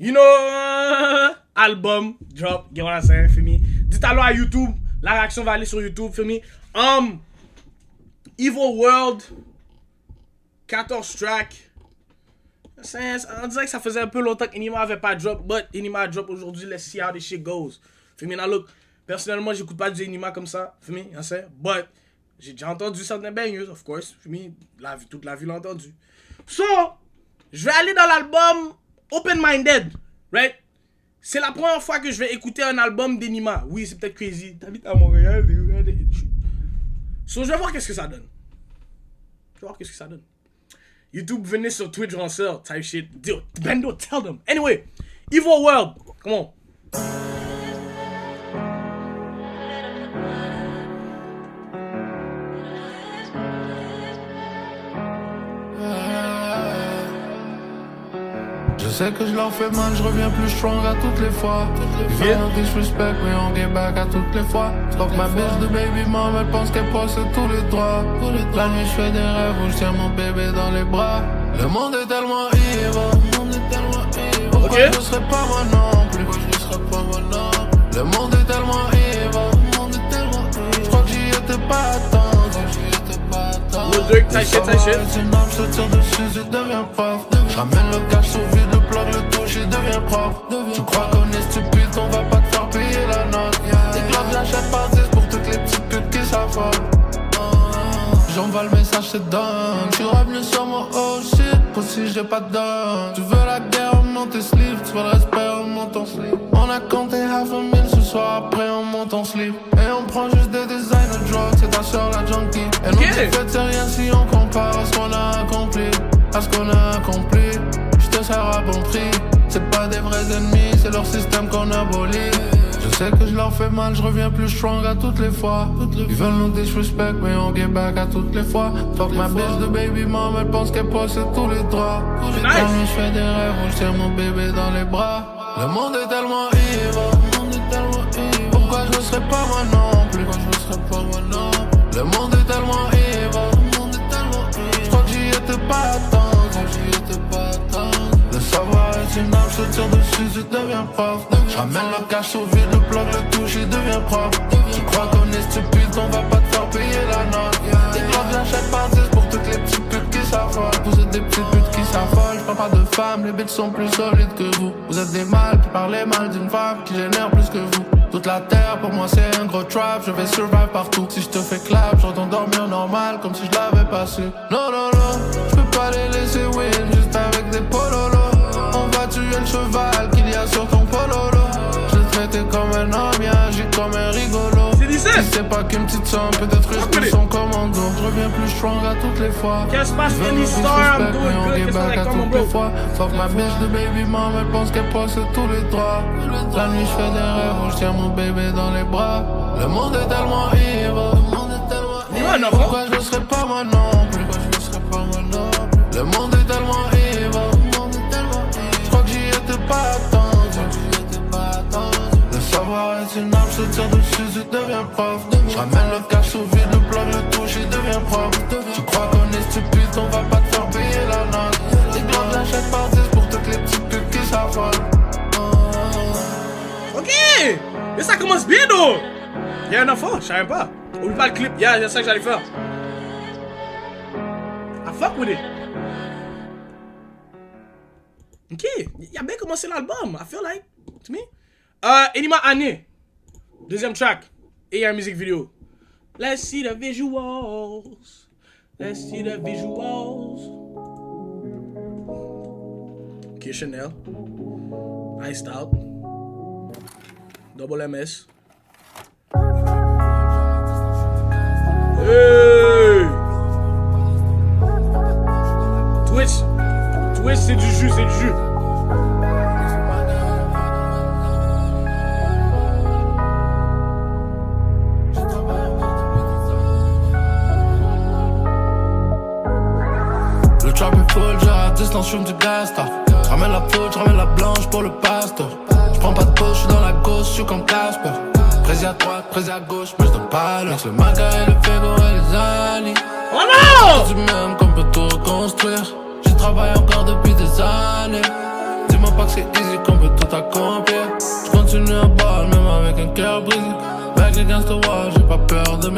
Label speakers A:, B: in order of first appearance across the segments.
A: You know, album drop, get what I'm saying, feel me? Dites alors à YouTube, la réaction va aller sur YouTube, feel me? Evil World, 14 track. On dirait que ça faisait un peu longtemps qu'Enima avait pas drop, but Enima drop aujourd'hui, let's see how this shit goes. Feel me? Now look, personnellement, j'écoute pas du Enima comme ça, feel me? You know what I'm saying? But, j'ai déjà entendu certains bangers, of course, feel me? Toute la ville l'a entendu. So, je vais aller dans l'album Open-Minded, right? C'est la première fois que je vais écouter un album d'Enima. Oui, c'est peut-être crazy. T'habites à Montréal. So, je vais voir qu'est-ce que ça donne. YouTube, venez sur Twitch, Rancel, type shit. Bendo, tell them. Anyway, Evil World, come on.
B: Je sais que je leur fais mal, je reviens plus strong à toutes les fois. Ils no disrespect, mais on get back à toutes les fois. Fuck ma bitch de baby mom, elle pense qu'elle possède tous les droits. La nuit je fais des rêves où je tiens mon bébé dans les bras. Le monde est tellement evil. Pourquoi je ne serais pas moi non plus? Le monde est tellement evil. Je crois que j'y étais pas attendu.
A: Look, t'inquiète.
B: Je te tire dessus, je deviens prof. J'ramène le cash sous vide, le plug, le touche, il devient propre. Tu crois qu'on est stupide, on va pas te faire payer la note. Tes clubs j'achète par 10 pour toutes les petites putes qui s'affolent. J'envoie le message, c'est dingue. Tu revenu sur mon oh shit, aussi j'ai pas de donne. Tu veux la guerre, on monte tes sleeves. Tu veux le respect, on monte ton slip. On a compté half a mille ce soir, après on monte ton slip. Et on prend juste des designer drugs, c'est ta soeur la junkie. Et nous fait c'est rien si on compare à ce qu'on a accompli. Je te sers à bon prix. C'est pas des vrais ennemis, c'est leur système qu'on abolit. Je sais que je leur fais mal, je reviens plus strong à toutes les fois. Ils veulent nous disrespect, mais on get back à toutes les fois. Fuck ma bitch de baby mom, elle pense qu'elle possède tous les droits. Quand je fais des rêves où je tiens mon bébé dans les bras. Le monde est tellement evil. Pourquoi je ne serais pas moi non plus? Le monde est tellement evil. Je crois que j'y étais pas attendu. Le savoir est une arme, je te tire dessus, je deviens prof. J'ramène le cash au vide, le plug, le touche, il devient propre. Tu crois qu'on est stupide, on va pas te faire payer la note. Tes clubs j'achète par 10 pour toutes les petites putes qui s'affolent. Vous êtes des petites putes qui s'affolent. J'parle pas de femmes, les bitches sont plus solides que vous. Vous êtes des mâles qui parlez mal d'une femme qui génère plus que vous. Toute la terre pour moi c'est un gros trap, je vais survive partout. Si je te fais clap, j'entends dormir normal comme si je l'avais pas su. Non, je peux pas les laisser win juste avec des pololos. On va tuer le cheval qu'il y a sur ton pololo. Je l'ai traité comme un homme, il agit comme un rigolo. Si c'est pas qu'une petite somme, peut-être que son commando. Je reviens plus strong à toutes les fois.
A: Qu'est-ce qui se passe, Any Star? I'm doing good. Qu'est-ce
B: back à
A: qu'on
B: toutes les fois. Fuck ma bitch de baby mom, elle pense qu'elle possède tous les droits. La nuit je fais des rêves où je tiens mon bébé dans les bras. Le monde est tellement evil. Pourquoi je ne serais pas moi non plus? Le monde est tellement evil. Je crois que j'y étais pas attendu. Le savoir est une arme, je te tire dessus, je deviens prof. J'ramène le cash sous vide, le plug, le touche, il devient propre. Tu crois qu'on est stupide, on va pas te faire payer la note. Tes clubs j'achète par 10 pour toutes les petites putes qui s'affolent.
A: Ok! Mais ça commence bien, donc! Y'a un enfant, je savais pas. Oublie pas le clip, y'a ça que j'allais faire. I fuck with it. Ok, il a bien commencé l'album, I feel like, to me. Enima Année, deuxième track, et un music video. Let's see the visuals. Ok, Chanel. Iced out. Double MS. Hey! Twitch, c'est du jus.
B: Le trap est full, j'ai à distance, j'fume du gasta. J'ramène la poudre, j'ramène la blanche pour le pasteur. J'prends pas de pause, j'suis dans la gauche, j'suis comme Casper. Prési à droite, prési à gauche, mais j'donne pas l'heure. Le maga et le Fego et les Annie.
A: Oh non!
B: C'est du même qu'on peut tout reconstruire. J'y travaille encore depuis des années. Dis-moi pas que c'est easy comme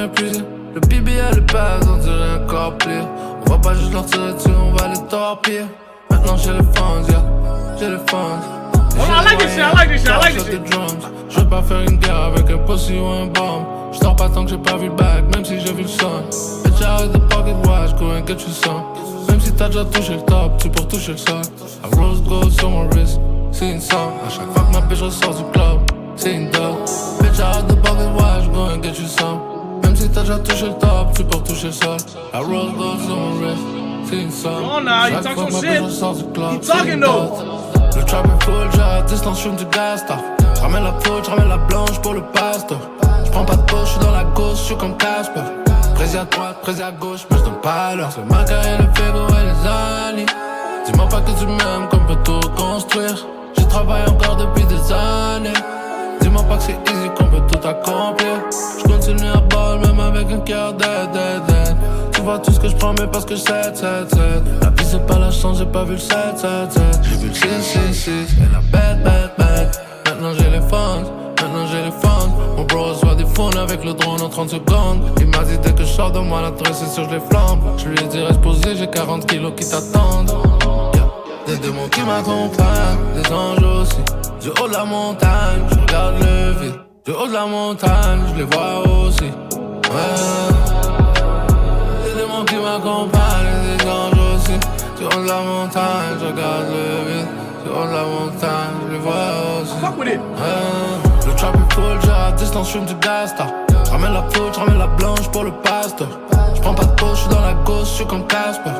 B: m'épuiser. Le bibi elle est base, on dirait un corps pire. On va pas juste leur tirer dessus, on va les torpiller. Maintenant j'ai les funds, yeah, j'ai les funds.
A: Oh, I like this shit, I like this shit, I like this shit.
B: Je veux pas faire une guerre avec un pussy ou un bomb. J'dors pas tant que j'ai pas vu le bac, même si j'ai vu le son. Bitch, arrête de pocket watch, go and get you some. Même si t'as déjà touché le top, tu peux toucher le sol. I rose gold sur mon wrist, c'est une somme. À chaque fois que ma bitch ressort du club, c'est une dog. Bitch, arrête de pocket watch, go and get you some. Même si t'as déjà touché le top, tu peux toucher le sol. I rose gold sur mon wrist, c'est une somme.
A: Come on now, you talk some shit. You talking though.
B: Le trap est full, j'ai à distance, j'fume du gas, j'ramène la poudre, j'ramène la blanche pour le pasteur. J'prends pas de poche, j'suis dans la gauche, j'suis comme Casper. Prési à droite, prési à gauche, mais j'donne pas l'heure. C'est le maca et le Fego et les alliés. Dis-moi pas que tu m'aimes, qu'on peut tout reconstruire. J'ai travaillé encore depuis des années. Dis-moi pas que c'est easy, qu'on peut tout accomplir. J'continue à balle, même avec un cœur dead. Tu vois tout ce que j'prends, mais parce que 7. La vie c'est pas la chance, j'ai pas vu le 7. J'ai vu le 6. Et la bête. Maintenant j'ai les funds. Mon bro reçoit des phones avec le drone en 30 secondes. Il m'a dit dès que je sors de moi l'adresse c'est sûr je les flambe. Je lui ai dit reste posé, j'ai 40 kilos qui t'attendent. Des démons qui m'accompagnent, des anges aussi. Du haut de la montagne, je regarde le vide. Du haut de la montagne, je les vois aussi. Ouais. Des démons qui m'accompagnent, des anges aussi. Du haut de la montagne, je regarde le vide. Du haut de la montagne, je les vois aussi.
A: Fuck with it.
B: Ouais. Le trap est full, j'ai à distance, j'fume du gas. J'ramène la poudre, j'ramène la blanche pour le pasteur. J'prends pas de poche, j'suis dans la gauche, j'suis comme Casper.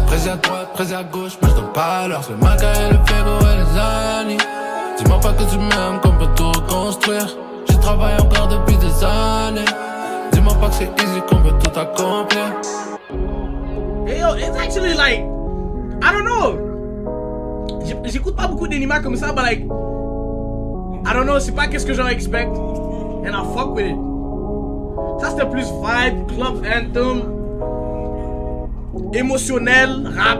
B: Prési à droite, prési à gauche, mais j'donne pas l'heure. C'est le maca et le Fego et les alliés. Dis-moi pas que tu m'aimes, qu'on peut tout reconstruire. J'ai travaillé encore depuis des années. Dis-moi pas que c'est easy, qu'on peut tout accomplir.
A: Hey yo, it's actually like, I don't know. J'écoute pas beaucoup d'anima comme ça, but like, I don't know, c'est pas qu'est-ce que j'en expect. And I fuck with it. Ça c'était plus vibe, club anthem, émotionnel, rap.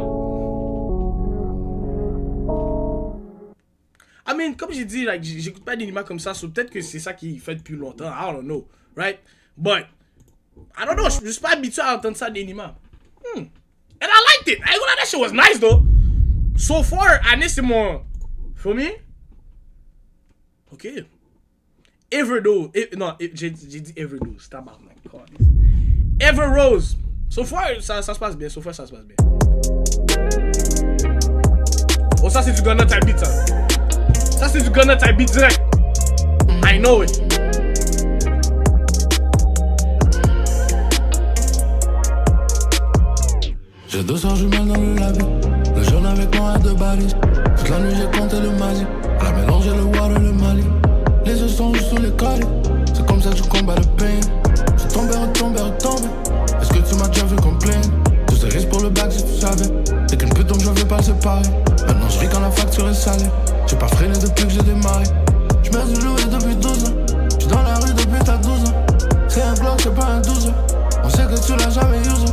A: I mean, comme j'ai dit, like, j'écoute pas d'anima comme ça, so peut-être que c'est ça qui fait depuis longtemps, I don't know, right? But, I don't know, je suis pas habitué à entendre ça d'anima. And I liked it. I ain't gonna lie, that shit was nice though. So far, année c'est mon... Feel me? Ok. Everdo. Non, j'ai dit Everdose. Tabarnak. Everrose. So far, ça se passe bien. So far, ça se passe bien. Oh, ça c'est du Gunna type beat, ça. Ça c'est du Gunna type beat direct. I know it.
B: J'ai 200 jumelles dans le lavis. Le jaune avec moi et 2 balises. Toute la nuit j'ai compté le Mali. À la mélange le water le Mali. Les yeux sont juste sous les calis. C'est comme ça que je combats le pain. J'ai tombé. Est-ce que tu m'as déjà vu complain? Tous ces risques pour le bac si tu savais. T'es qu'une pute donc je veux pas le séparer. Maintenant je vis quand la facture est salée. J'ai pas freiné depuis que j'ai démarré. J'mets du louer depuis 12 ans. J'suis dans la rue depuis t'as 12 ans. C'est un Glock, c'est pas un 12 ans. On sait que tu l'as jamais usé.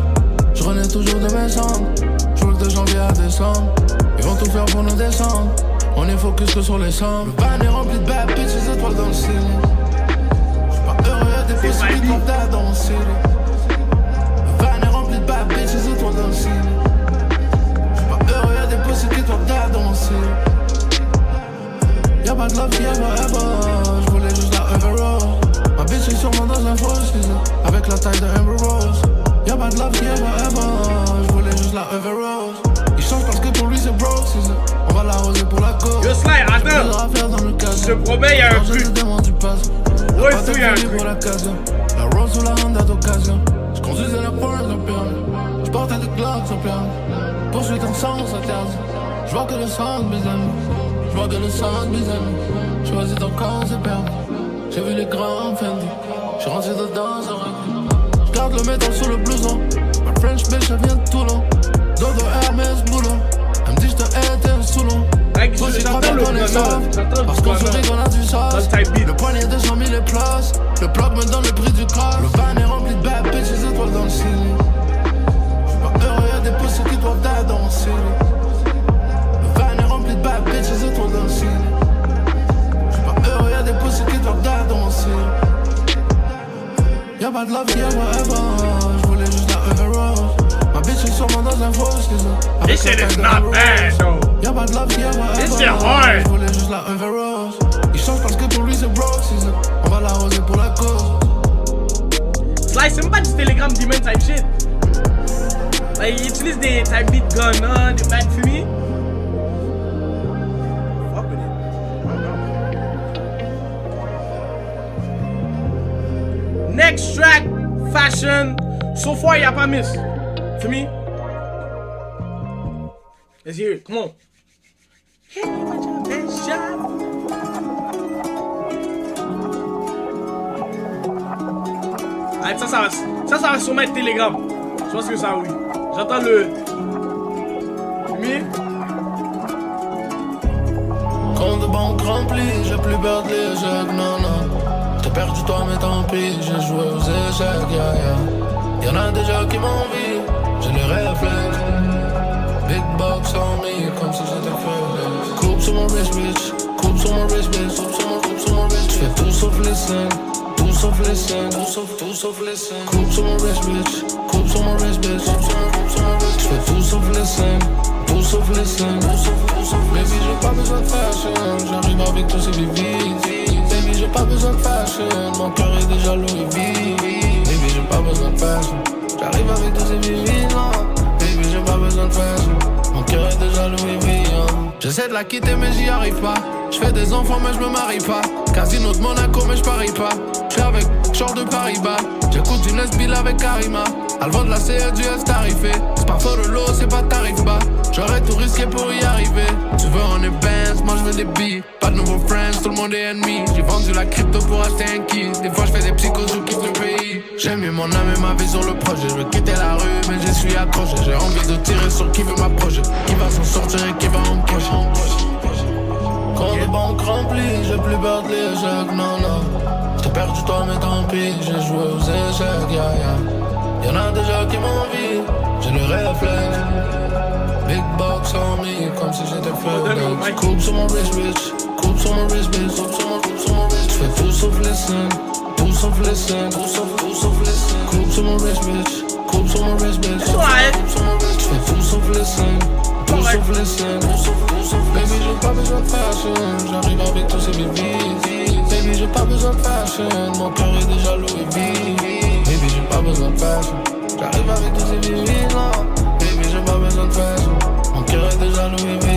B: Je renais toujours de mes cendres. J'roule de janvier à décembre. Ils vont tout faire pour nous descendre. On est focus que sur les cendres. Le van est rempli de bad bitches, étoiles dans le ciel. J'suis pas heureux, y'a des filles qui tombent d'âge dans mon ciel. Le van est rempli de bad bitches, étoiles dans le ciel. J'suis pas heureux, y'a des pussy qui tombent d'âge dans mon ciel. Y'a pas de love qui ever. J'voulais juste la overall. Ma bitch est sûrement dans un faux season. Avec la taille de Amber Rose. Y'a pas de love qui ever. J'voulais juste la overall. Il change parce que pour lui c'est bro season. On va l'arroser pour la cause.
A: Yo, Sly, attends. Je te promets, y'a un truc. Ouais, c'est y'a un truc.
B: La rose ou la Honda d'occasion. J'conduisais la pointe sans permis. J'portais des glocks sans permis. Poursuite en sens interdit. J'vois que le sang de mes amis. J'vois que le sang de mes amis. Choisis ton camp, c'est permis. J'ai vu les grands Fendi. J'suis rentré dedans sans regret. J'garde le métal sous le blouson. Ma French bitch, elle vient de Toulon. Dodo Hermès boulon. Elle me dit j'te hais, t'es un Soulon.
A: J'entends le
B: parce qu'on se rigole à du sauce. Le poignet de 100 000 est place. Le plug me donne le prix du cross. Le van est rempli de bad bitches, étoiles dans le ciel. J'suis pas heureux, y'a des pussy qui doivent d'âge dans mon ciel. Le van est rempli de bad bitches, étoiles dans le ciel. J'suis pas heureux, y'a des pussy qui doivent d'âge dans mon ciel. Y'a pas de love qui ever
A: shit is not bad, though.
B: Y'a pas de love, y'a pas
A: This shit hard.
B: Je voulais juste la Everose. Il change parce que pour lui c'est broke season. On va l'arroser pour la cause.
A: Slice, c'est même pas du Telegram Demon type shit. Like, il utilise des type beat gun, des bad for me. Fuck with it. Next track, Fashion. So far, y'a pas miss. For me. Let's hear it. Come on. Hey, what's your best shot? Ah, ça va sur mettre Telegram. Je pense que ça, oui. J'entends le. Mais.
B: Compte de banque rempli, j'ai plus peur de l'échec, non, non. T'as perdu toi, mais tant pis, j'ai joué aux échecs, Y'en a déjà qui m'envient, j'ai les réflexes. Big box en me, comme si j'étais fait. Coupe sur mon wrist, bitch. Coupe sur mon wrist, bitch. Coupe sur mon wrist, j'fais tout sauf les scènes. Tout sauf les scènes, tout sauf les scènes. Coupe sur mon wrist, bitch. Coupe sur mon wrist, bitch. Coupe sur mon wrist, j'fais tout sauf les scènes. Tout sauf les scènes, tout sauf. Baby, j'ai pas besoin de fashion. J'arrive avec tous ces bébés. Baby, j'ai pas besoin de fashion. Mon cœur est déjà Louis V. Baby, j'ai pas besoin de fashion. J'arrive avec tous ces bébés, non. Baby, j'ai pas besoin de fashion. Mon cœur est déjà Louis V. J'essaie de la quitter, mais j'y arrive pas. J'fais des enfants, mais j'me marie pas. Casino de Monaco, mais j'parie pas. J'suis avec short de Paris-Bas. J'écoute une S-Bill avec Karima. Elle vend de la CE du S tarifé. C'est pas fort de l'eau, c'est pas tarif bas. J'aurais tout risqué pour y arriver. Tu veux on est Benz, moi j'veux des billes. Pas de nouveaux friends, tout le monde est ennemi. J'ai vendu la crypto pour acheter un kit. Des fois j'fais des psychoses, je quitte le pays. J'aime mieux mon âme et ma vie sur le projet. Je veux quitter la rue, mais je suis accroché. J'ai envie de tirer sur qui veut m'approcher. Qui va s'en sortir et qui va en poche. Quand de banque rempli, j'ai plus peur de l'échec, non, non. T'as perdu toi, mais tant pis, j'ai joué aux échecs, Y'en a déjà qui m'envient, j'ai le réflexe. Big box en me, comme si j'étais FedEx. Coupe sur mon wrist, bitch. Coupe sur mon wrist, bitch. Coupe sur mon wrist. J'fais tout sauf les scènes. Tout sauf les scènes. Tout sauf les scènes. Coupe sur mon wrist, bitch. Coupe sur mon wrist, bitch. Coupe sur mon wrist. J'fais tout sauf les scènes. Tout sauf les scènes. Baby, j'ai pas besoin de fashion. J'arrive avec tous ces bébés. Baby, j'ai pas besoin de fashion. Mon cœur est déjà Louis V. Baby, j'ai pas besoin de fashion. J'arrive avec tous ces bébés, non. Baby, j'ai pas besoin de fashion. Mon cœur est déjà Louis V.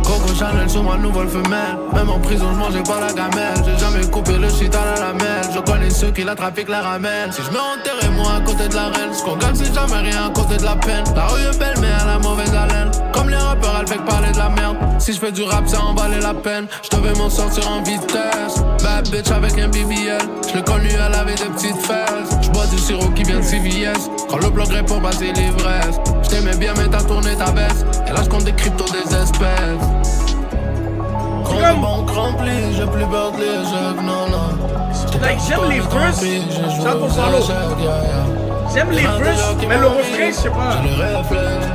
B: Coco Chanel sur ma nouvelle femelle. Même en prison, j'mangeais pas la gamelle. J'ai jamais coupé le shit à la lamelle. Je connais ceux qui la trafiquent, la ramènent. Si je me enterrais moi à côté de la reine, ce qu'on gagne c'est jamais rien à côté de la peine. La rue est belle mais elle a mauvaise haleine. Comme les rappeurs, elle fait que parler de la merde. Si je fais du rap, ça en valait la peine. Je devais m'en sortir en vitesse. Bad bitch avec un BBL. Je l'ai connue, elle avait des petites fesses. Je bois du sirop qui vient de CVS. Quand le blog répond, bah c'est l'ivresse. Je t'aimais bien mais t'as tourné ta baisse. Et là je compte des cryptos, des espèces. Quand la banque remplie, j'ai plus peur de l'échec, non, non.
A: Like, j'aime les verses, ça pour follow. J'aime les verses, mais le refrain, je sais pas.
B: J'ai les réflexes.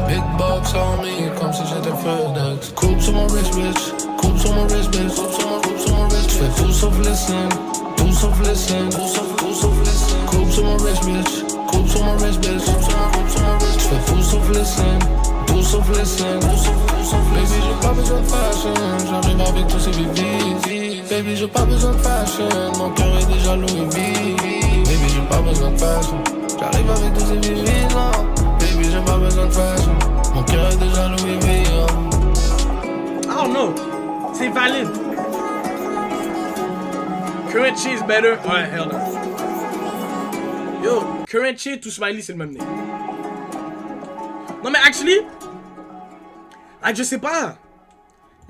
B: Big box en me, comme si j'étais FedEx. Coupe sur mon wrist, bitch. Coupe sur mon wrist, bitch. Coupe sur mon wrist. J'fais tout sauf les scènes. Tout sauf les scènes. Tout sauf les scènes. Coupe sur mon wrist, bitch. Coupe sur mon wrist, bitch. Coupe sur mon wrist. J'fais tout sauf les scènes. Tout sauf les scènes. Baby, j'ai pas besoin de fashion. J'arrive avec tous ces bébés. Baby, j'ai pas besoin de fashion. Mon cœur est déjà Louis V. Baby, j'ai pas besoin de fashion. J'arrive avec tous ces bébés, non. Baby, j'ai pas besoin de fashion. Mon cœur est déjà Louis V.
A: I don't know. C'est valide. Current Cheese better. Ouais, hell no. Yo, Current Cheese, tout Smiley, c'est le même nez. Non mais actually, je sais pas.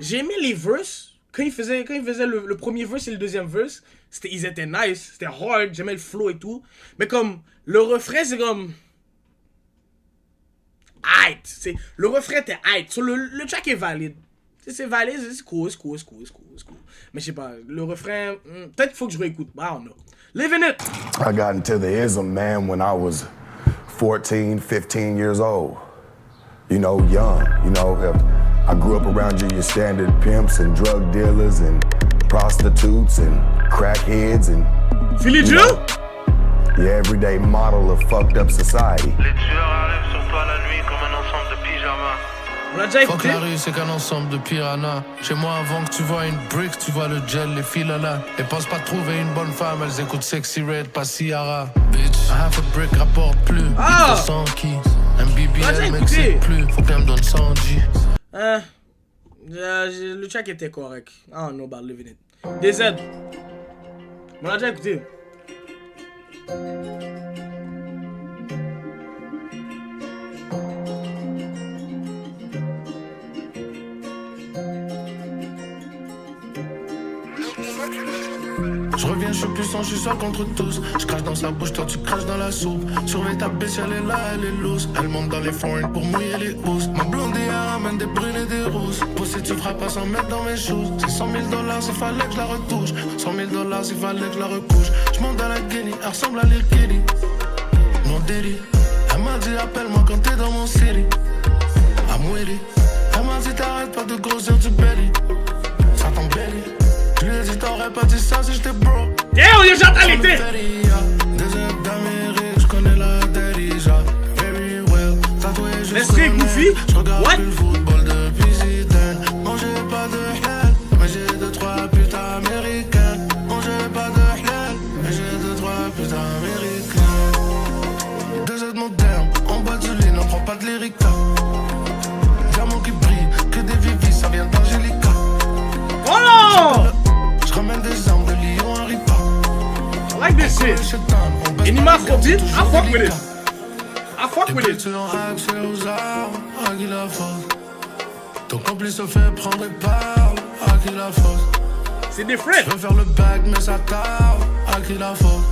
A: J'ai aimé les verses. Quand il faisait le premier verse et le deuxième verse, ils étaient nice, c'était hard, j'aimais le flow et tout. Mais comme, le refrain c'est comme... Aight. Le refrain était aight. So, le track est valide. C'est valide, c'est cool. Mais je sais pas, le refrain, peut-être qu'il faut que je réécoute. I don't know. Living it.
C: I got into the ism, man, when I was 14, 15 years old. You know, young. You know, I grew up around your standard pimps and drug dealers and prostitutes and crackheads and...
A: Philly Joe?
C: Your everyday model of fucked up society.
D: Les tueurs arrivent sur toi la nuit comme un ensemble de pigeons.
B: pyjama.
A: On l'a déjà
B: Faut que
A: écouté.
B: la rue, c'est qu'un ensemble de piranhas. Chez moi, avant que tu vois une brick, tu vois le gel, les fils là. Et pense pas trouver une bonne femme, elles écoutent Sexy Red, pas Ciara. Bitch, half a brick rapporte plus.
A: Ah!
B: 200 qui un BBL
A: On l'a déjà
B: m'excite
A: écouté.
B: plus. Faut qu'elle me donne 100 G.
A: Le track était correct. I don't know about living it. DZ. On l'a déjà écouté.
B: Je reviens, je suis puissant, je suis seul contre tous. Je crache dans sa bouche, toi tu craches dans la soupe. Surveille ta bitch, elle est là, elle est loose. Elle monte dans les foreign pour mouiller les housses. Ma blonde elle ramène des brunes et des rousses. Poussé, tu feras pas sans mettre dans mes choses. C'est 100 000 $, s'il fallait que je la retouche. 100 000 $, s'il fallait que je la recouche. Je monte dans la Guinée, elle ressemble à Lil Kitty. Mon délit, elle m'a dit appelle-moi quand t'es dans mon city. I'm with it. Elle m'a dit t'arrêtes pas de grossir du belly. Ça t'embellit. Je lui ai dit t'aurais pas dit ça si j'étais broke.
A: Damn, il a déjà l'été.
B: Deuxième d'Amérique, je connais la déjà. Very well, tatoué juste
A: L'esprit goofy.
B: Je regarde
A: What?
B: plus le football depuis Zidane. Mangez pas de halal, mais j'ai 2-3 putes américaines. Mangez pas de halal, mais j'ai 2-3 putes américaines. Deux aides modernes, en bas du lit, n'en prends pas de lyrica. Diamant qui brille, que des vivis, ça vient d'Angelica.
A: Oh non!
B: Je ramène des armes de Lyon à Ripa.
A: I like this shit. Enima Afrobeat, I fuck with it. I fuck with it.
B: Tu as accès aux armes, à qui la faute? Ton complice se fait prendre et parle, à qui la faute?
A: C'est different.
B: Je veux faire le bac mais ça tarde, à qui la faute?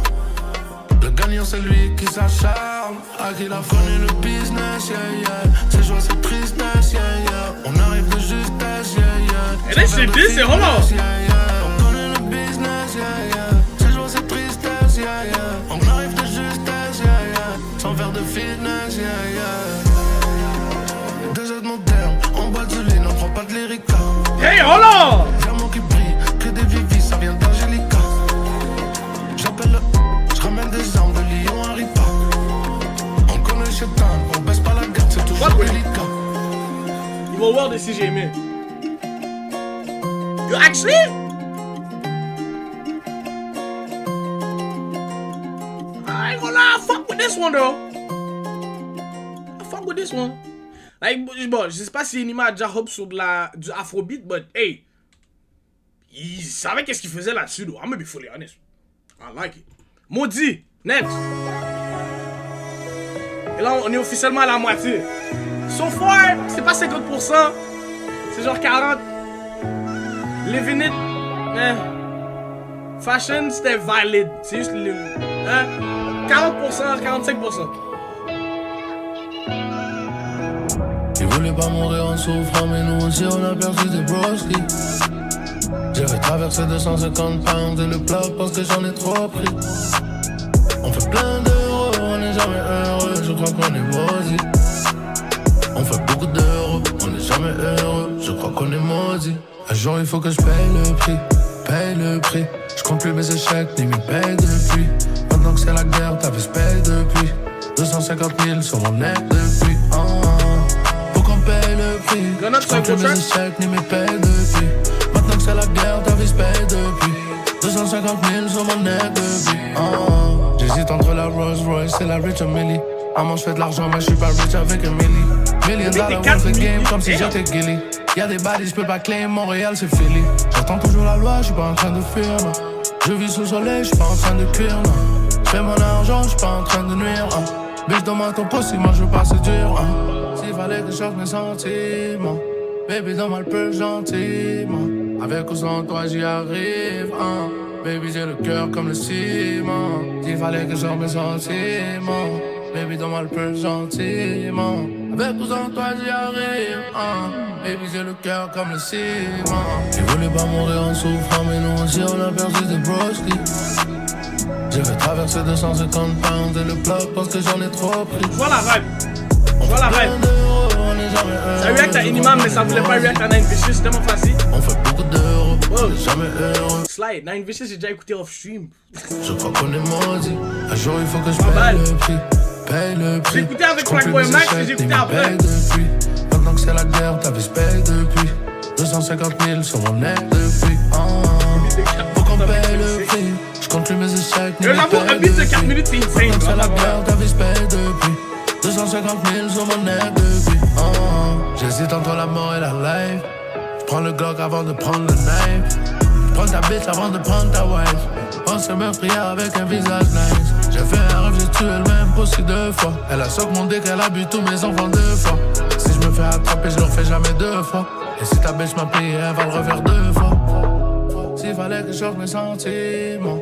B: Le gagnant c'est lui qui s'acharne, à qui la faute? On connaît le business, yeah yeah. C'est joie, c'est tristesse, yeah yeah. On arrive de justesse, yeah yeah.
A: Et là, c'est dit, c'est vraiment.
B: On connaît le business, yeah yeah. C'est joie, c'est tristesse, yeah yeah. On arrive de justesse, yeah yeah. Sans faire de fitness, yeah yeah. Deux aides modernes, en bas du lit, n'en prends pas de lyrica.
A: Hey, hold on!
B: Diamant qui brille, que des vivis, ça vient d'Angelica. J'appelle le, je ramène des armes de Lyon à Ripa. On connaît le chétan, on baisse pas la garde, c'est toujours
A: Fuck with it.
B: délicat.
A: Il va voir de si j'ai aimé. You actually? I ain't gonna lie, I fuck with this one though. I fuck with this one. Like, bon, je sais pas si Enima a déjà hop sur du Afrobeat, but hey, il savait qu'est-ce qu'il faisait là-dessus though. I'm gonna be fully honest. I like it. Maudit, next. Et là, on est officiellement à la moitié. So far, c'est pas 50%, c'est genre 40%. Living it, fashion, c'était valide. C'est juste le 40%, 45%.
B: Ils voulaient pas mourir en souffrant, mais nous aussi on a perdu des broskies. J'avais traversé 250 pounds et le bloc parce que j'en ai trop pris. On fait plein d'euros, on n'est jamais heureux, je crois qu'on est maudit. On fait beaucoup d'euros, on n'est jamais heureux, je crois qu'on est maudit. Un jour il faut que je paye le prix. Je compte plus mes échecs ni mes payes depuis. Maintenant que c'est la guerre, ta vie se paye depuis. 250 000 sur mon net depuis. Faut qu'on paye le prix. Je compte plus mes échecs ni mes payes depuis. Maintenant que c'est la guerre, ta vie se paye depuis. 250 000 sur mon net depuis. J'hésite entre la Rolls Royce et la Rich Millie. Maman, je fais de l'argent, mais je suis pas rich avec Emily. $1 million worth of game comme si j'étais Gilly. Y'a des baddies, je peux pas claim, Montréal c'est Philly. J'attends toujours la loi, je suis pas en train de fuir, non. Je vis sous le soleil, je suis pas en train de cuire, non. J'fais mon argent, je suis pas en train de nuire, Bitch, donne-moi ton pouce, moi je veux pas se dur, S'il fallait que je sorte mes sentiments, baby, donne-moi le peu gentiment. Avec ou sans toi, j'y arrive, Baby, j'ai le cœur comme le ciment. S'il fallait que je sorte mes sentiments, baby, donne-moi le peu gentiment. Avec ou sans toi, j'y arrive, Baby, j'ai le cœur comme le ciment. Ils voulaient pas mourir en souffrant, mais nous aussi on a perdu des broskies. J'avais traversé 250 pounds et le bloc parce que j'en ai trop pris.
A: Je vois la vibe. Ça react à Enima, mais ça voulait pas react à Nine Vicious, c'est tellement facile.
B: On fait beaucoup d'euros, on est jamais heureux.
A: Slide, Nine Vicious, j'ai déjà écouté off stream.
B: Je crois qu'on est maudit. Un jour il faut que je paye le prix.
A: J'ai écouté avec Black Boy Max et j'ai écouté après.
B: Maintenant que c'est la guerre, ta vie se paye depuis 250 000 sur mon nez depuis. Faut qu'on paye le prix. Je compte plus mes échecs.
A: J'avoue, un beat de 4 minutes, c'est insane.
B: Maintenant que c'est la guerre, ta vie se paye depuis 250 000 sur mon nez depuis. J'hésite entre la mort et la life. J'prends le Glock avant de prendre le knife. J'prends ta bitch avant de prendre ta wife. On se meurtrière avec un visage nice. J'ai fait un rêve, j'ai tué le même pussy 2 fois. Elle a soque mon dick, elle a bu tous mes enfants 2 fois. Si je me fais attraper, je le refais jamais 2 fois. Et si ta bitch m'a payé, elle va le refaire 2 fois. S'il fallait que je change mes sentiments,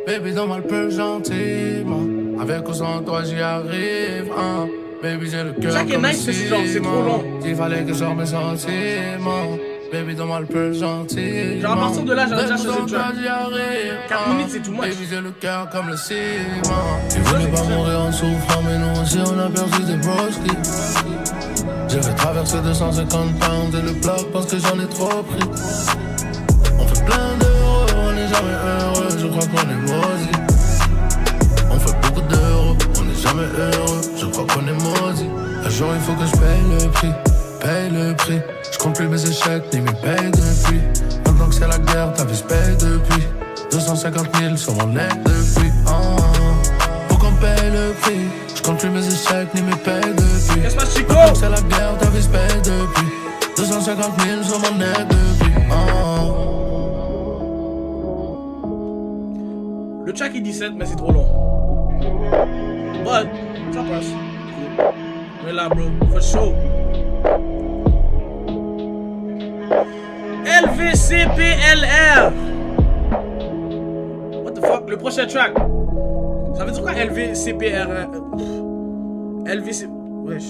B: baby, donne-moi le peu gentiment. Avec ou sans toi, j'y arrive, hein. Baby, j'ai le cœur comme un ciment.
A: C'est trop long.
B: S'il fallait que je change mes sentiments, baby, donne-moi le peu gentiment.
A: Genre à partir de là, j'aurais déjà choisi le track. 4 minutes, c'est too much.
B: Baby, j'ai le cœur comme le ciment. Ils voulaient pas mourir en souffrant, mais nous aussi on a perdu des broskies. J'avais traversé 250 pounds et le bloc parce que j'en ai trop pris. On fait plein d'euros, on n'est jamais heureux, je crois qu'on est maudit. On fait beaucoup d'euros, on n'est jamais heureux, je crois qu'on est maudit. Un jour il faut que je paye le prix. Je compte plus mes échecs ni mes payes depuis. Maintenant que c'est la guerre, ta vie se paye depuis 250 000 sur mon nez depuis. Faut qu'on paye le prix. Je compte plus mes échecs ni mes payes depuis.
A: Qu'est-ce que Chico?
B: Maintenant que c'est la guerre, ta vie se paye depuis 250 000 sur mon nez depuis.
A: Le track est 17, mais c'est trop long. But, ça passe. Cool. Mais là, bro, for sure. LVCPLR. What the fuck? Le prochain track. Ça veut dire quoi LVCPR? LVC... Wesh.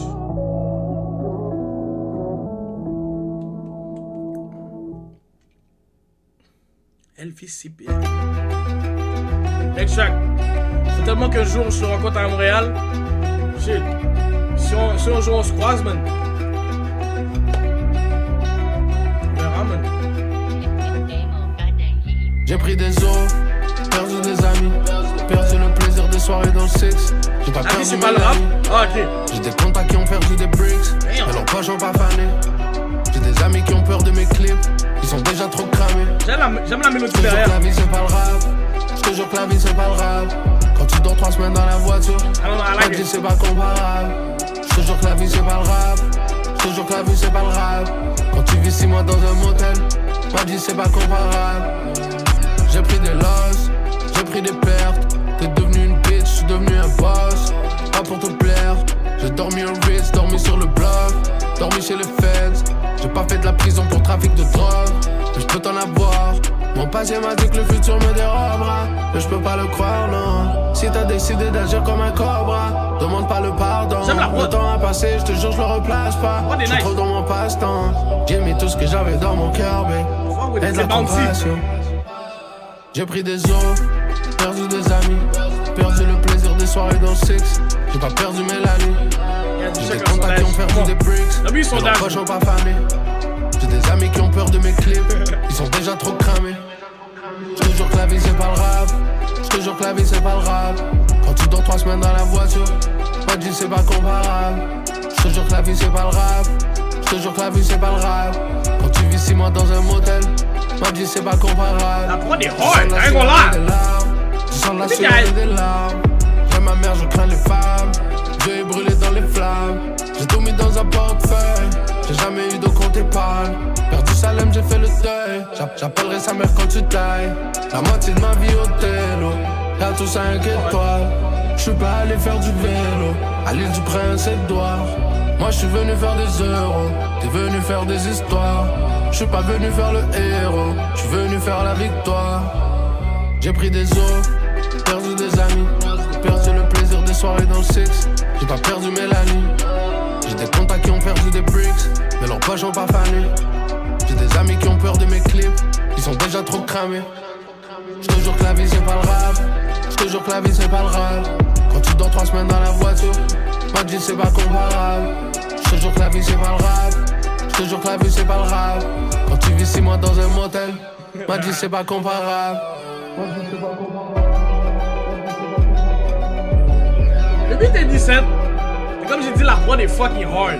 A: LVCPR. Next track. Faut tellement qu'un jour je te rencontre à Montréal. Shit. Si un jour on se croise, man. On verra, man.
B: J'ai pris des os, perdu des amis, perdu le plaisir des soirées dans le six. J'ai pas perdu
A: c'est
B: mes
A: pas le rap?
B: amis.
A: Ah, ok.
B: J'ai des contacts qui ont perdu des bricks, mais leurs poches ont pas fané. J'ai des amis qui ont peur de mes clips, ils sont déjà trop cramés.
A: J'aime la mélodie
B: Je te jure
A: derrière.
B: que la vie c'est pas le rap, je te jure que la vie c'est pas le rap. Quand tu dors 3 semaines dans la voiture,
A: I like
B: dit
A: it.
B: c'est pas comparable. Je te jure que la vie c'est pas le rap, je te jure que la vie c'est pas le rap. Quand tu vis 6 mois dans un motel, dit c'est pas comparable. J'ai pris des losses, j'ai pris des pertes. T'es devenu une bitch, j'suis devenu un boss. Pas pour te plaire, j'ai dormi au Ritz, dormi sur le bloc, dormi chez les feds. J'ai pas fait de la prison pour trafic de drogue, mais j'peux t'en avoir. Mon passé m'a dit que le futur me dérobera, mais j'peux pas le croire, non. Si t'as décidé d'agir comme un cobra, demande pas le pardon. Le temps a passé, j'te jure j'le replace pas. J'suis trop dans mon passe-temps. J'ai mis tout ce que j'avais dans mon cœur, babe. Et de la compassion. J'ai pris des os, perdu des amis, perdu le plaisir des soirées dans le six. J'ai pas perdu Mélanie. J'ai des contacts qui ont perdu des bricks, mais leurs poches ont pas fané. J'ai des amis qui ont peur de mes clips, ils sont déjà trop cramés. J'te jure que la vie c'est pas le rap, j'te jure que la vie c'est pas le rap. Quand tu dors 3 semaines dans la voiture, pas dit c'est pas comparable. J'te jure que la vie c'est pas le rap, j'te jure que la vie c'est pas le rap. Quand tu vis 6 mois dans un motel, pas dit c'est pas comparable.
A: La prod est hard, I ain't gonna lie.
B: Je sens la sueur et des larmes. Après ma mère, je crains les femmes. Dieu est brûlé dans les flammes. J'ai tout mis dans un portefeuille. J'ai jamais eu de compte épargne. Perdu Salem, j'ai fait le deuil. J'appellerai sa mère quand tu tailles. La moitié de ma vie au télo. Y'a tout 5 étoiles. J'suis pas allé faire du vélo. À l'île du Prince Édouard. Moi j'suis venu faire des euros. T'es venu faire des histoires. J'suis pas venu faire le héros. J'suis venu faire la victoire. J'ai pris des os, perdu des amis, perdu le plaisir des soirées dans le six. J'ai pas perdu Mélanie. J'ai des contacts qui ont perdu des bricks, mais leurs poches ont pas fané. J'ai des amis qui ont peur de mes clips, ils sont déjà trop cramés. J'te jure que la vie c'est pas le rap, j'te jure que la vie c'est pas le rap. Quand tu dors 3 semaines dans la voiture, pas dit c'est pas comparable. J'te jure que la vie c'est pas le rap, j'te jure que la vie c'est pas le rap. Quand tu vis 6 mois dans un motel, m'a dit c'est pas comparable.
A: Le beat est 17. Et comme j'ai dit, la prod est fucking hard.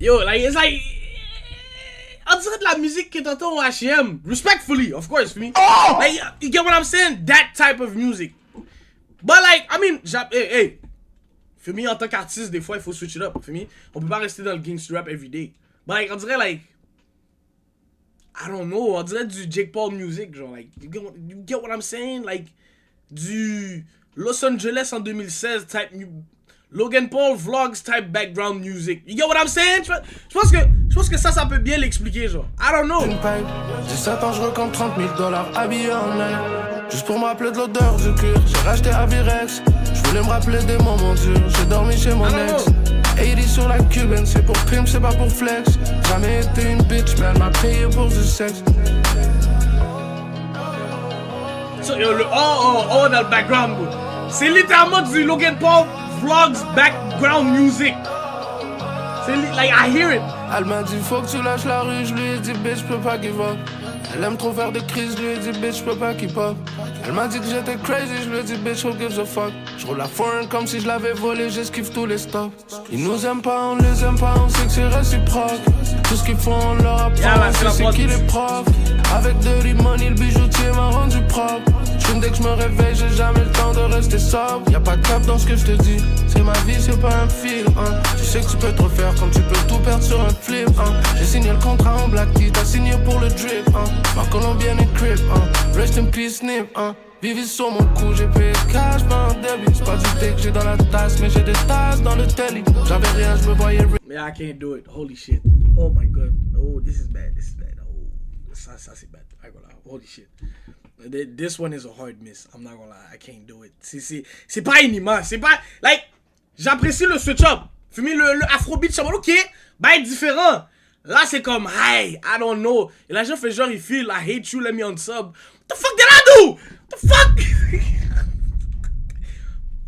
A: Yo, like, it's like... On dirait de la musique que t'entends au H&M. Respectfully, of course, for me. Like, you get what I'm saying? That type of music. But like, I mean, hey. For me, en tant qu'artiste, des fois, il faut switch it up. For me, on peut pas rester dans le gangster rap every day. But like, on dirait like... I don't know, on dirait du Jake Paul music, genre, like, you get what I'm saying? Like, du Los Angeles en 2016 type, Logan Paul vlogs type background music. You get what I'm saying? Je pense que ça peut bien l'expliquer, genre. I don't know.
B: 17 ans, je recompte 30 000 $ habillé en laine. Juste pour me rappeler de l'odeur du cuir. J'ai racheté Avirex. Je voulais me rappeler des moments durs. J'ai dormi chez mon ex. 80 sur la Cuban, c'est pour pimp, c'est pas pour flex. Jamais été une bitch, mais elle m'a payé pour du sexe.
A: So, yo, le oh dans le background, bro. C'est littéralement du Logan Paul vlogs background music. C'est like, I hear it.
B: Elle m'a dit, faut que tu lâches la rue. Je lui ai dit, bitch, je peux pas give up. Elle aime trop faire des crises, je lui ai dit, bitch, je peux pas keep up. Elle m'a dit que j'étais crazy, je lui ai dit, bitch, who gives a fuck. Je roule la foreign comme si je l'avais volé, j'esquive tous les stops. Ils nous aiment pas, on les aime pas, on sait que c'est réciproque. Tout ce qu'ils font, on leur apprend, c'est qui les profs. Avec Dirty Money, le bijoutier m'a rendu propre. J'fume dès que je me réveille, j'ai jamais le temps de rester sobre. Y'a pas de cap dans ce que je te dis, c'est ma vie, c'est pas un film, hein. Tu sais que tu peux te refaire comme tu peux tout perdre sur un flip, hein. J'ai signé le contrat en black tea, t'as signé pour le drip, hein. Ma colombienne est crip, hein. Rest in peace, Nip, hein. Vivis sur mon cou, j'ai payé cash, pas un débit. C'est pas du thé que j'ai dans la tasse, mais j'ai des tasses dans le télé. J'avais rien, je me voyais.
A: Mais I can't do it, holy shit. Oh my god, oh this is bad. Oh, ça c'est bad, I gonna lie. Holy shit. This one is a hard miss, I'm not gonna lie, I can't do it. C'est pas une image, c'est pas, like, j'apprécie le switch up. Pour moi, le afrobeat, c'est ok, bah être différent. Là, c'est comme, hey, I don't know. Et là, je fais genre, il feel, I hate you, let me unsub. What the fuck did I do? The fuck?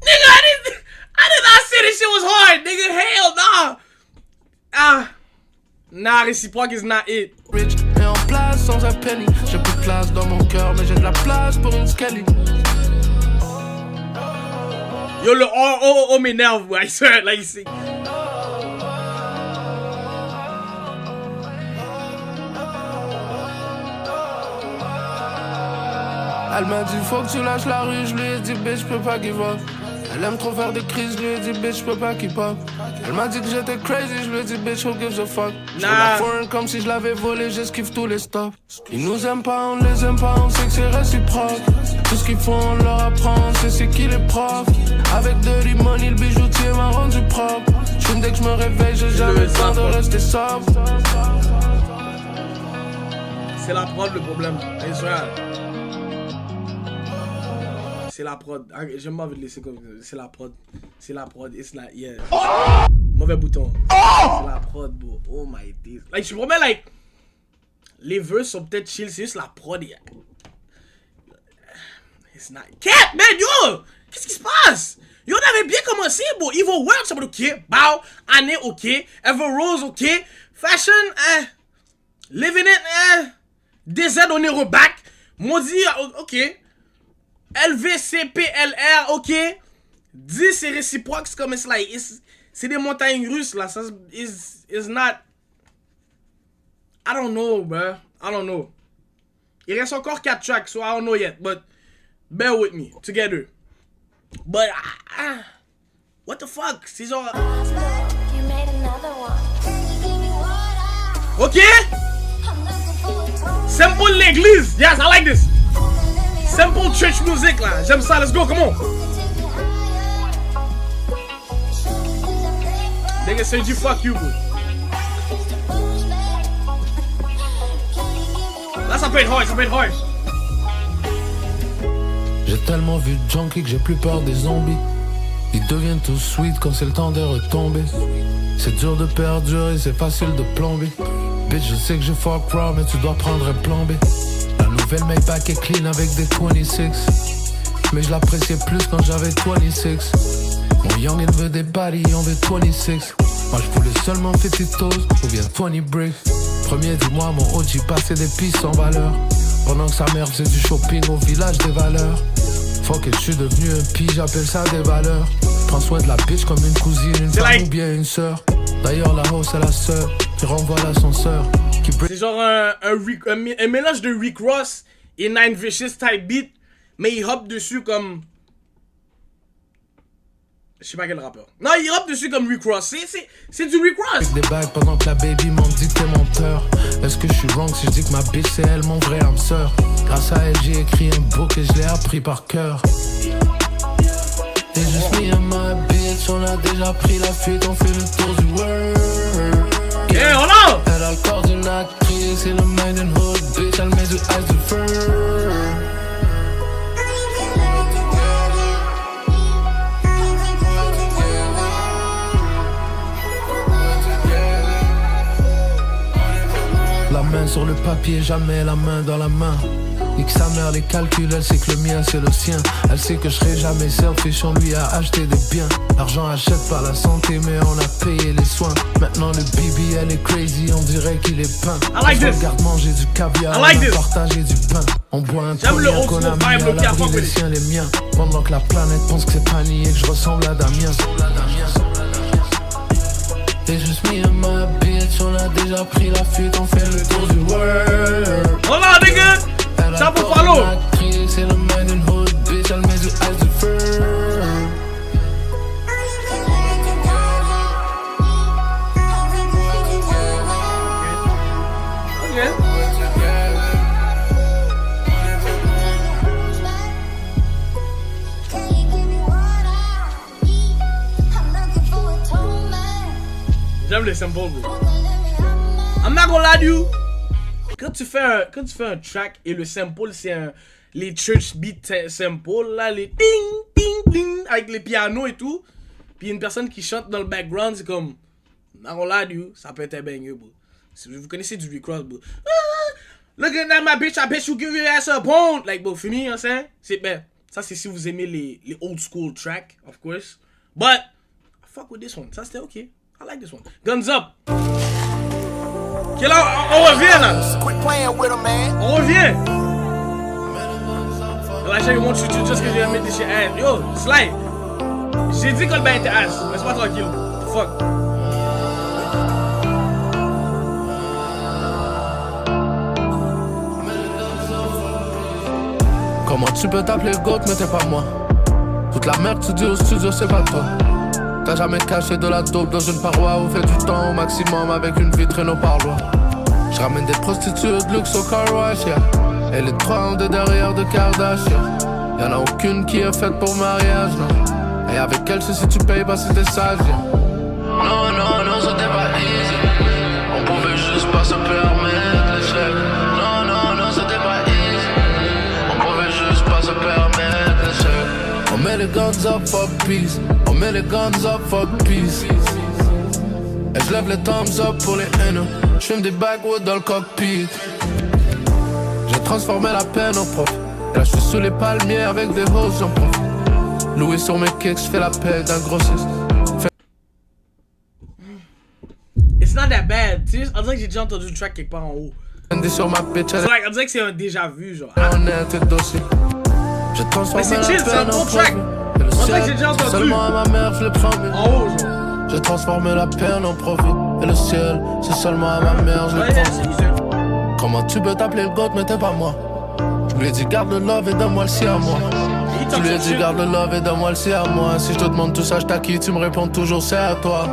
A: Nigga, I did not say this shit was hard, nigga, hell nah. Nah, réciproque is not it.
B: Rich et en place sans un penny. J'ai plus de place dans mon cœur, mais j'ai de la place pour une skelly.
A: Yo, le oh m'énerve, I swear, like, c'est...
B: Elle m'a dit faut que tu lâches la rue, je lui ai dit bitch je peux pas give up. Elle aime trop faire des crises, je lui ai dit bitch je peux pas keep up. Elle m'a dit que j'étais crazy, je lui ai dit bitch who gives a fuck. J'roule la foreign comme si je l'avais volé, j'esquive tous les stops. Ils nous aiment pas, on les aime pas, on sait que c'est réciproque. Tout ce qu'ils font on leur apprend, on sait c'est qui les profs. Avec Dirty Money, le bijoutier m'a rendu propre. J'fume dès que je me réveille, j'ai jamais le temps de rester sobre.
A: C'est la prod le problème, Israël. C'est la prod. J'aime pas envie de laisser comme ça. C'est la prod. C'est la prod. It's not, yeah. Mauvais bouton. C'est la prod, bro. Oh my days. Like, je promets, like, les verses sont peut-être chill, c'est juste la prod. Yeah. It's not. Cap, man, yo! Qu'est-ce qui se passe? Yo, on avait bien commencé, bro. Evil World, c'est ok. Bow, Année, ok. Ever Rose, ok. Fashion, Living It, DZ, on est reback. Maudit, ok. LVCPLR, ok. 10 c'est réciproque, c'est comme like, c'est des montagnes russes là. Ça is not. I don't know, bro. I don't know. Il reste encore 4 tracks, so I don't know yet. But bear with me, together. But what the fuck? C'est genre. Ok. Simple l'église. Yes, I like this. Simple church music là, j'aime ça, let's go, come on. Nigga said you fuck you, bro. Là ça peut être hard, ça peut être hard.
B: J'ai tellement vu de junkies que j'ai plus peur des zombies. Ils deviennent tous sweet quand c'est le temps de retomber. C'est dur de perdurer, c'est facile de plomber. Bitch, je sais que je fuck raw, mais tu dois prendre un plan B. Nouvelle Maybach est clean avec des 26. Mais je l'appréciais plus quand j'avais 26. Mon youngin veut des bodies, on veut 26. Moi je voulais seulement 50 toes ou bien 20 bricks. Premier du mois, mon OG passait des pistes sans valeur. Pendant que sa mère faisait du shopping au village des valeurs. Fuck it, je suis devenu un pige, j'appelle ça des valeurs. Prends soin de la bitch comme une cousine, une femme ou bien une sœur. D'ailleurs la hausse c'est la sœur qui renvoie l'ascenseur.
A: C'est genre un mélange de Rick Ross et Nine Vicious type beat, mais il hop dessus comme... Je sais pas quel rappeur. Non, il hop dessus comme Rick Ross. C'est du Rick Ross.
B: Avec des bagues pendant que la baby m'en dit que t'es menteur. Est-ce que je suis wrong si je dis que ma bitch c'est elle mon vrai âme sœur? Grâce à elle j'ai écrit un book et je l'ai appris par cœur. Et juste me and my bitch, on a déjà pris la fuite, on fait le tour du world.
A: Yeah, hold on!
B: Elle a le corps d'une actrice et le mind d'une hood bitch, elle met du ice du fur. La main sur le papier, jamais la main dans la main. Nique sa mère les calculs, elle sait que le mien c'est le sien. Elle sait que je serai jamais selfish, on lui a acheté des biens. L'argent achète pas la santé mais on a payé les soins. Maintenant le bibi elle est crazy, on dirait qu'il est peint.
A: I like
B: on
A: this.
B: regarde manger du caviar,
A: I like
B: on
A: this.
B: a partagé du pain. On boit un
A: J'aime le
B: cognac
A: old
B: qu'on
A: school
B: a mis
A: vibe,
B: à
A: le Pierre
B: l'abri des
A: Foucault.
B: siens les miens. Pendant que la planète pense que c'est Pani et que je ressemble à Damien. Et juste me and my bitch, on a déjà pris la fuite, on fait le tour du world.
A: Hold on, nigga! Ça pour follow!
B: C'est le mind d'une hood bitch, elle met du ice du fur.
A: J'aime les samples, bro. I'm not gonna lie to you. Quand tu fais un track et le sample c'est les church beat samples là, les ding ding ding avec les pianos et tout, puis une personne qui chante dans le background, c'est comme I'm not gonna lie to you, ça peut être un banger, bro. Si vous connaissez du Rick Ross, bro. Ah, look at that my bitch, I bet you give your ass a bone. Like, bro, for me, you know what I'm saying? C'est ben, ça c'est si vous aimez les old school tracks, of course. But I fuck with this one. Ça c'était ok. I like this one. Guns up. Ok, là, on revient là. On revient. Like, I want you to just get make this shit ass. Yo, slide. J'ai dit que le bain était ass. Laisse-moi tranquille. Fuck.
B: Comment tu peux t'appeler GOAT mais t'es pas moi? Toute la merde tu dis au studio c'est pas toi. T'as jamais caché de la dope dans une paroi ou fait du temps au maximum avec une vitrine au parloir. J'ramène des prostituées de luxe au car wash, yeah. Et les trois ont des derrière de Kardashian. Y'en a aucune qui est faite pour mariage, non. Et avec elle, si tu payes pas si t'es sage, yeah. Non, non, non, c'était pas easy. On pouvait juste pas se permettre les chèques. Non, non, non, c'était pas easy. On pouvait juste pas se permettre les chèques. On met les guns up for peace. On met les guns up for peace. Et je lève les thumbs up pour les haineux. J'fume des backwoods dans le cockpit. J'ai transformé la peine en profit. Et là j'suis sous les palmiers avec des roses, j'en profite. Louis sur mes kicks, j'fais la paix d'un grossiste.
A: It's not that bad. Tu sais, on dirait que j'ai déjà entendu le track quelque part en haut.
B: Sur ma bitch, elle
A: On dirait que c'est un déjà vu, genre.
B: est honnête et docile. J'ai transformé
A: Mais c'est chill,
B: la
A: c'est un
B: peine
A: bon
B: en
A: track.
B: profit. Et le
A: On dirait que j'ai
B: ciel,
A: déjà entendu.
B: seulement à ma mère, je le promets.
A: En haut, genre.
B: J'ai transformé la peine en profit. Et le ciel, c'est seulement à ma mère, je le
A: Ouais,
B: promets.
A: c'est
B: Comment tu peux t'appeler le GOAT mais t'es pas moi? Je lui ai dit garde le love et donne-moi le si à moi. Je lui ai dit garde le love et donne-moi le si à moi. Si je te demande tout ça, je t'acquitte, tu me réponds toujours c'est à toi.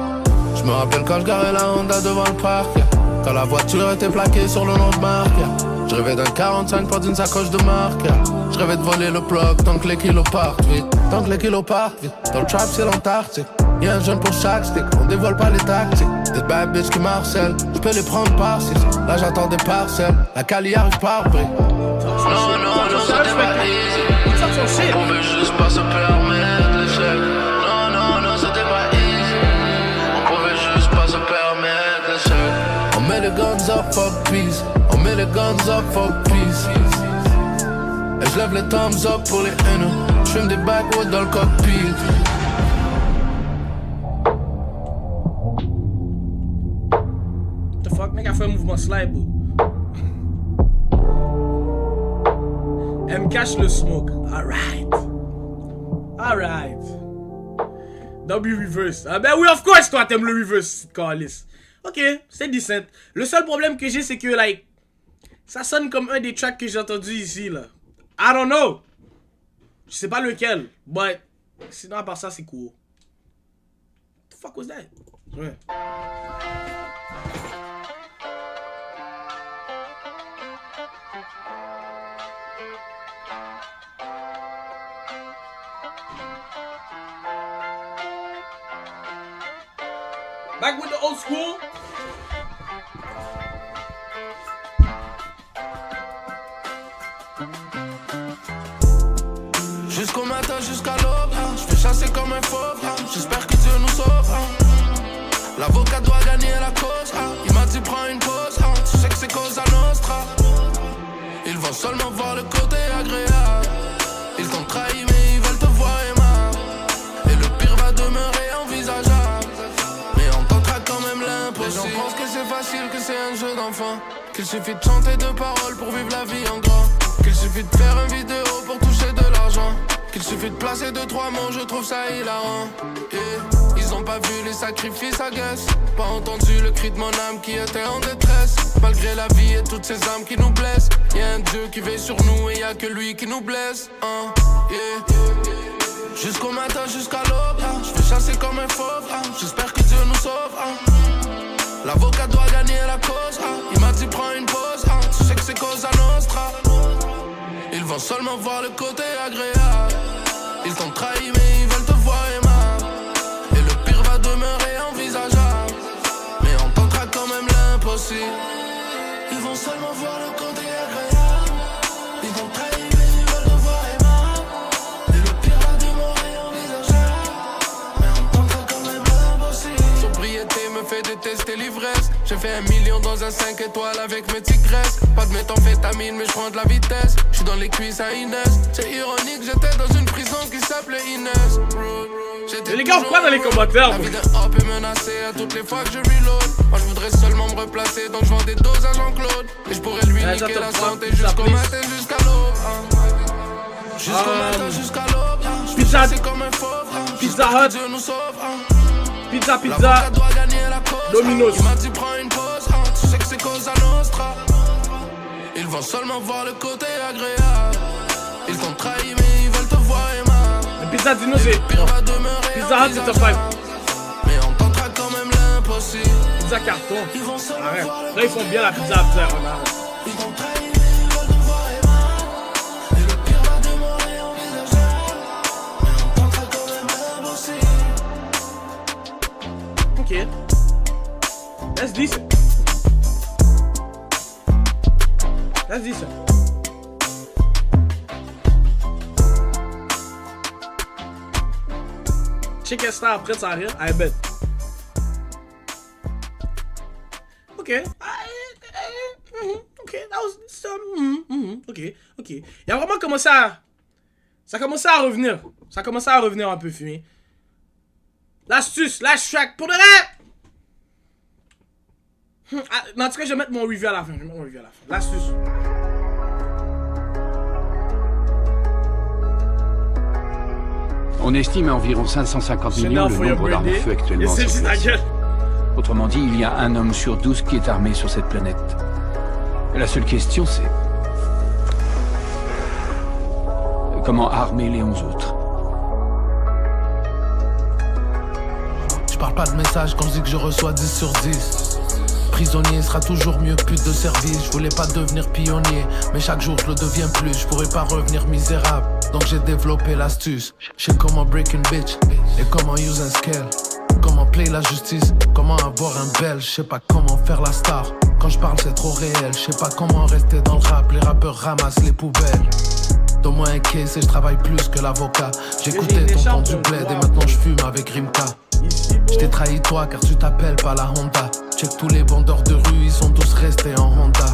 B: Je me rappelle quand je garais la Honda devant le parc, yeah. Quand la voiture était plaquée sur le nom de marque, yeah. Je rêvais d'un 45 pas d'une sacoche de marque, yeah. Je rêvais de voler le plug tant que les kilos partent vite. Tant que les kilos partent vite. Dans le trap c'est l'Antarctique. Y'a un jeune pour chaque stick, on dévoile pas les tactiques. Des bad bitches qui marcellent, je peux les prendre par 6. Là j'attends des parcelles, la Cali arrive par prix. Non, non, non, c'était pas easy. On pouvait juste pas se permettre les chèques. Non, non, non, c'était pas easy. On pouvait juste pas se permettre les chèques. On met les guns up for peace. On met les guns up for peace. Et je lève les thumbs up pour les haineux. J'fume des backwoods dans le cockpit.
A: The fuck, mec a fait un mouvement slide, bro. Elle me cache le smoke. Alright. Alright. W reverse. Ah ben oui, of course, toi, t'aimes le reverse, Carlis. Ok, c'est decent. Le seul problème que j'ai, c'est que, like, ça sonne comme un des tracks que j'ai entendu ici, là. I don't know. Je sais pas lequel, but sinon, à part ça, c'est cool. What the fuck was that? Ouais. Back with the old school.
B: Jusqu'au matin, jusqu'à l'aube, je fais chasser comme un fauve. J'espère que Dieu nous sauve. L'avocat doit gagner la cause. Il m'a dit prends une pause. Tu sais que c'est cause à Nostra. Ils vont seulement voir le côté agréable. Ils t'ont trahi mais ils veulent te voir aimable. Et le pire va demeurer envisageable. Mais on tentera quand même l'impossible. Les gens pensent que c'est facile, que c'est un jeu d'enfant. Qu'il suffit de chanter deux paroles pour vivre la vie en grand. Qu'il suffit de faire une vidéo pour toucher de l'argent. Qu'il suffit de placer deux, trois mots, je trouve ça hilarant. Yeah. Ils ont pas vu les sacrifices à guess. Pas entendu le cri de mon âme qui était en détresse. Malgré la vie et toutes ces âmes qui nous blessent. Y'a un Dieu qui veille sur nous et y'a que lui qui nous blesse. Yeah. Jusqu'au matin, jusqu'à l'aube, je vais chasser comme un fauve. J'espère que Dieu nous sauve. L'avocat doit gagner la cause. Il m'a dit prends une pause. Tu sais que c'est cause à Nostra. Ils vont seulement voir le côté agréable. Ils t'ont trahi mais ils veulent te voir aimable. Et le pire va demeurer envisageable. Mais on tentera quand même l'impossible. Ils vont seulement voir le côté agréable. Ils t'ont trahi mais ils veulent te voir aimable. Et le pire va demeurer envisageable. Mais on tentera quand même l'impossible. Sobriété me fait détester l'ivresse. J'ai fait 1 million dans un 5 étoiles avec mes tigresses. Pas de méthamphétamine mais je prends de la vitesse. J'suis dans les cuisses à Inès. C'est ironique, j'étais dans une prison qui s'appelait Inès.
A: Et les gars, pourquoi dans les commentaires?
B: La vie d'un hop est menacée à toutes les fois que je reload. Moi je voudrais seulement me replacer, donc je vends des doses à Jean-Claude. Et je pourrais lui niquer la santé jusqu'au matin, jusqu'à l'aube. Jusqu'au matin, jusqu'à l'aube.
A: Pizza,
B: c'est comme un fauve.
A: Pizza Hut.
B: Dieu nous sauve.
A: Pizza,
B: Domino's. Il m'a dit prends une pause. Tu sais que c'est cause à Nostra. Ils vont seulement voir le côté agréable. Ils t'ont trahi mais ils veulent te voir aimable.
A: Le Pizza Dino c'est... Pizza Hut c'est top 5.
B: Mais on tentera quand même l'impossible.
A: Pizza carton. Arrête. Là ils font bien la pizza à pizza.
B: Ils t'ont trahi mais ils veulent te voir aimable. Et le pire va demeurer envisageable. Mais on tentera quand même l'impossible.
A: Ok. That's decent. That's decent. Check ça après, ça arrive. I bet. Ok. Ok, that was... Ok. Il a vraiment commencé à... Ça a commencé à revenir. Ça a commencé à revenir un peu fumé. L'astuce, last track, pour de vrai. En tout cas, je vais mettre mon review à la fin. L'astuce.
D: On estime à environ 550 millions le nombre d'armes à feu actuellement sur place. Autrement dit, il y a un homme sur 12 qui est armé sur cette planète. La seule question, c'est... comment armer les 11 autres?
B: Je parle pas de message quand je dis que je reçois 10 sur 10. Prisonnier sera toujours mieux, pute de service. Je voulais pas devenir pionnier, mais chaque jour je le deviens plus. Je pourrais pas revenir misérable, donc j'ai développé l'astuce. Je sais comment break une bitch et comment use un scale. Comment play la justice, comment avoir un bel. Je sais pas comment faire la star. Quand je parle c'est trop réel. Je sais pas comment rester dans le rap. Les rappeurs ramassent les poubelles. Donne-moi un case et je travaille plus que l'avocat. J'écoutais Tonton du bled et maintenant je fume avec Rimka. Je t'ai trahi toi car tu t'appelles pas la Honda. Check tous les vendeurs de rue, ils sont tous restés en Honda.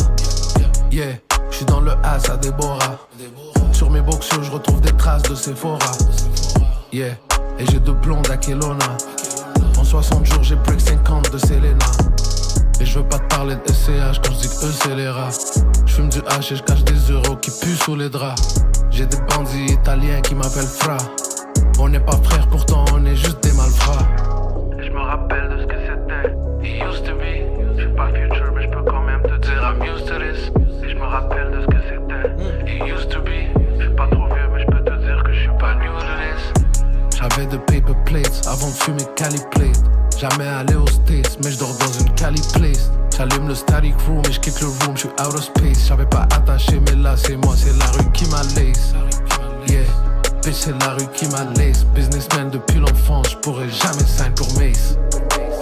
B: Yeah, je suis dans le As à Déborah. Sur mes boxeurs je retrouve des traces de Sephora. Yeah, et j'ai 2 blondes à Kelowna. En 60 jours j'ai break 50 de Selena. Et je veux pas te parler de SCH quand je dis que eux c'est les rats. Je fume du H et je cache des euros qui puent sous les draps. J'ai des bandits italiens qui m'appellent Fra. On n'est pas frères, pourtant on est juste des malfrats. Et je me rappelle de ce que c'était. It used to be. Je suis pas future, mais je peux quand même te dire I'm used to this. Et je me rappelle de ce que c'était. It used to be. Je suis pas trop vieux, mais je peux te dire que je suis pas new to this. J'avais de paper plates avant de fumer Cali plate. Jamais allé aux States, mais je dors dans une Cali place. J'allume le static room et je quitte le room, je suis out of space. J'avais pas attaché, mais là c'est moi, c'est la rue qui m'a laisse. Yeah, bitch c'est la rue qui m'a laisse. Businessman depuis l'enfance, je pourrais jamais sign pour Mace.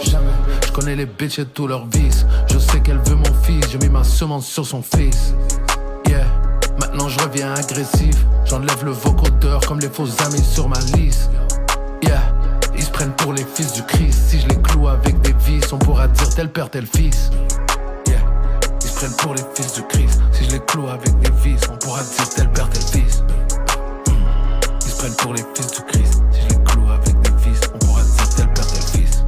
B: Jamais, je connais les bitches et tous leurs vices. Je sais qu'elle veut mon fils, j'ai mis ma semence sur son fils. Yeah, maintenant je reviens agressif. J'enlève le vocodeur comme les faux amis sur ma liste. Yeah, ils se prennent pour les fils du Christ. Si je les cloue avec des vis, on pourra dire tel père, tel fils. Yeah, ils se prennent pour les fils du Christ. Si je les cloue avec des vis, on pourra dire tel père, tel fils. Ils se prennent pour les fils du Christ. Si je les cloue avec des vis, on pourra dire tel père, tel fils.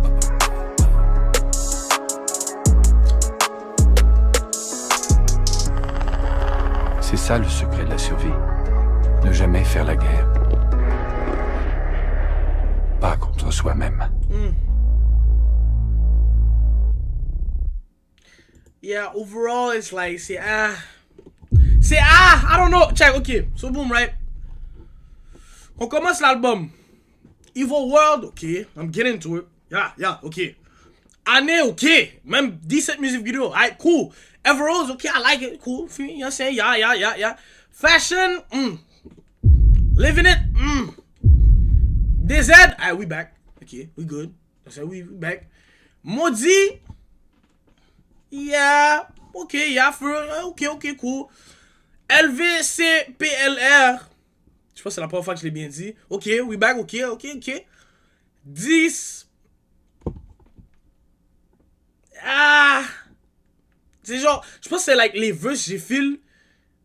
D: C'est ça le secret de la survie. Ne jamais faire la guerre. Pas contre soi-même.
A: Yeah, overall, it's like, I don't know. Check, ok. So, boom, right? On commence l'album. Evil World, ok. I'm getting to it. Yeah, ok. Année, ok. Même 17 music video. Alright, cool. Everose, ok, I like it. Cool. You know what I'm saying? Yeah. Fashion, Living it, DZ, alright, we back. Okay, we good. I said we back. Maudit, yeah, okay, yeah, okay, cool. LVCPLR, je pense que c'est la première fois que je l'ai bien dit. Ok, we back, ok. 10. C'est genre, je pense que c'est like les verses j'ai feel.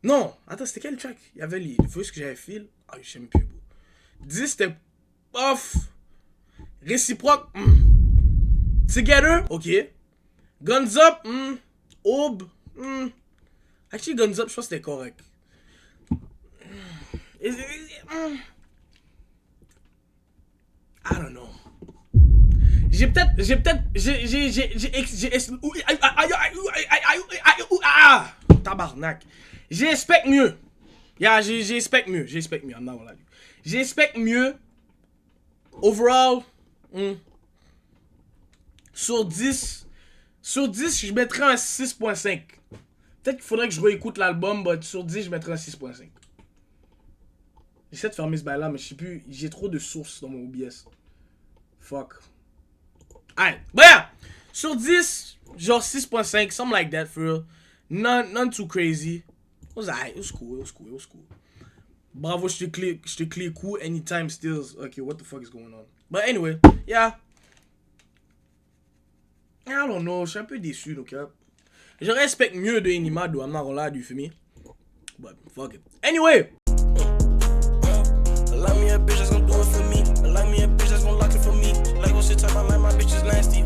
A: Non, attends, c'était quel track? Il y avait les verses que j'avais feel. Ah, je sais même plus. 10 c'était off. Réciproque. Together, ok. Guns Up, Aube. Actually, Guns Up, je pense que c'était correct. I don't know. Tabarnak. J'expecte mieux. Yeah, j'expecte mieux. I'm not gonna lie. J'expecte mieux. Overall, sur 10, je mettrais un 6.5. Peut-être qu'il faudrait que je réécoute l'album, mais sur 10, je mettrais un 6.5. J'essaie de fermer ce bail là, mais je sais plus. J'ai trop de sources dans mon OBS. Fuck. Alright, but yeah, sur 10, genre 6.5, something like that for real. None too crazy. It was alright, it was cool. Bravo, je te clear cool anytime stills. Okay, what the fuck is going on? But anyway, yeah. I don't know, je suis un peu déçu, donc yeah. Je respecte mieux de Enima, though, I'm not gonna lie, du fumi. But fuck it. Anyway.
E: Like me a bitch that's gon' do it for me. Like me a bitch that's gon' lock it for me. Like gon' sit tight, my bitch is nasty.